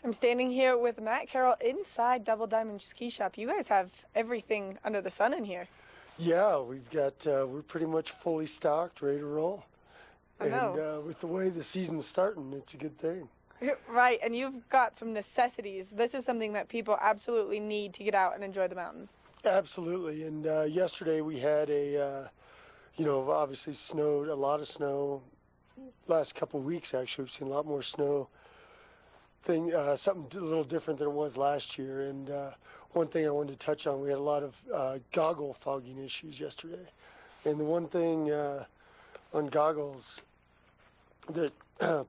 I'm standing here with Matt Carroll inside Double Diamond Ski Shop. You guys have everything under the sun in here. Yeah, we've got, we're pretty much fully stocked, ready to roll. I know. And with the way the season's starting, it's a good thing. Right, and you've got some necessities. This is something that people absolutely need to get out and enjoy the mountain. Absolutely, and yesterday we had obviously snowed, a lot of snow. Last couple of weeks, actually, we've seen a lot more snow. Something a little different than it was last year. And one thing I wanted to touch on, we had a lot of goggle fogging issues yesterday. And the one thing on goggles that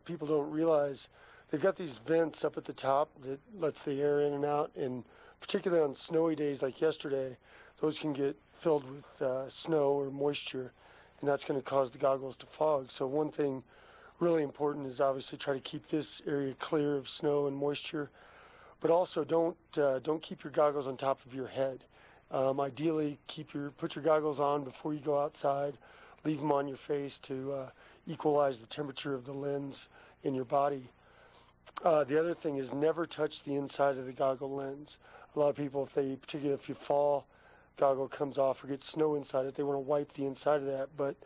people don't realize, they've got these vents up at the top that lets the air in and out. And particularly on snowy days like yesterday, those can get filled with snow or moisture, and that's going to cause the goggles to fog. So one thing really important is obviously try to keep this area clear of snow and moisture, but also don't keep your goggles on top of your head. Ideally, put your goggles on before you go outside. Leave them on your face to equalize the temperature of the lens in your body. The other thing is never touch the inside of the goggle lens. A lot of people, particularly if you fall, goggle comes off or gets snow inside it, they want to wipe the inside of that. But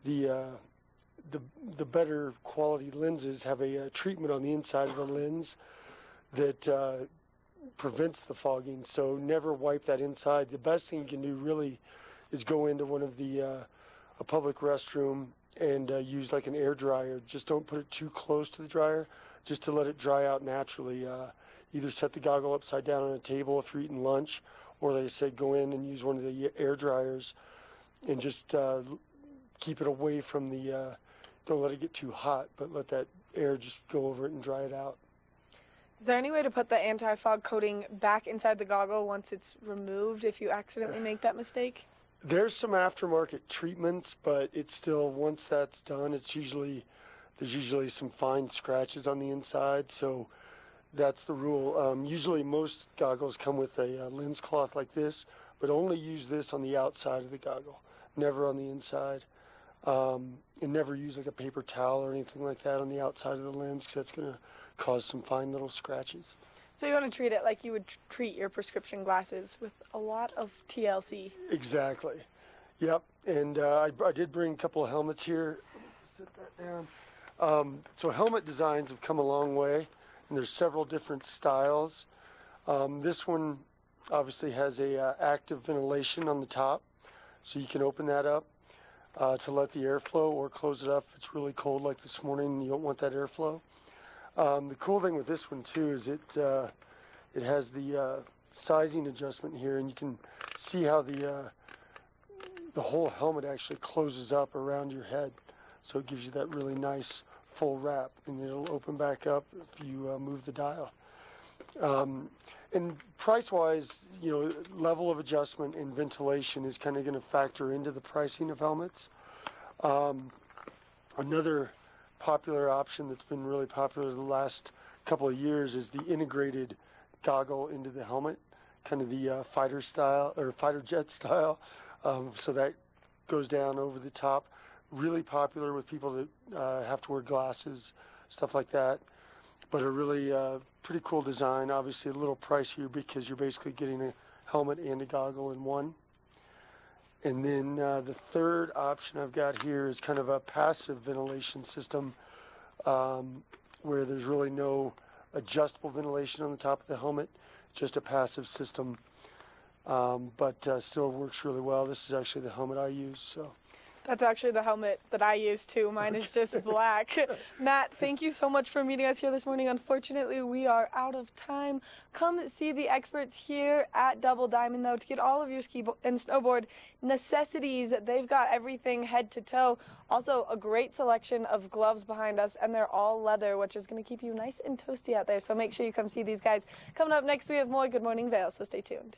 the better quality lenses have a treatment on the inside of the lens that prevents the fogging. So never wipe that inside. The best thing you can do really is go into one of a public restroom and use like an air dryer. Just don't put it too close to the dryer, just to let it dry out naturally. Either set the goggle upside down on a table if you're eating lunch, or like I said, go in and use one of the air dryers and just keep it away from don't let it get too hot, but let that air just go over it and dry it out. Is there any way to put the anti-fog coating back inside the goggle once it's removed if you accidentally make that mistake? There's some aftermarket treatments, but it's still, once that's done, there's usually some fine scratches on the inside, so that's the rule. Usually most goggles come with a lens cloth like this, but only use this on the outside of the goggle, never on the inside. And never use like a paper towel or anything like that on the outside of the lens, because that's going to cause some fine little scratches. So you want to treat it like you would treat your prescription glasses, with a lot of TLC. Exactly. Yep. And I did bring a couple of helmets here. Sit that down. So helmet designs have come a long way, and there's several different styles. This one obviously has a active ventilation on the top, so you can open that up to let the air flow, or close it up if it's really cold like this morning and you don't want that airflow. The cool thing with this one too is it has the sizing adjustment here, and you can see how the whole helmet actually closes up around your head, so it gives you that really nice full wrap, and it'll open back up if you move the dial. And price-wise, level of adjustment and ventilation is kind of going to factor into the pricing of helmets. Another popular option that's been really popular the last couple of years is the integrated goggle into the helmet, kind of the fighter style or fighter jet style. So that goes down over the top. Really popular with people that have to wear glasses, stuff like that. But a really pretty cool design. Obviously a little pricier because you're basically getting a helmet and a goggle in one. And then the third option I've got here is kind of a passive ventilation system, where there's really no adjustable ventilation on the top of the helmet, just a passive system, but still works really well. This is actually the helmet I use. So. That's actually the helmet that I use too. Mine is just black. Matt, thank you so much for meeting us here this morning. Unfortunately, we are out of time. Come see the experts here at Double Diamond, though, to get all of your ski and snowboard necessities. They've got everything head to toe. Also, a great selection of gloves behind us, and they're all leather, which is going to keep you nice and toasty out there. So make sure you come see these guys. Coming up next, we have more Good Morning Vail, so stay tuned.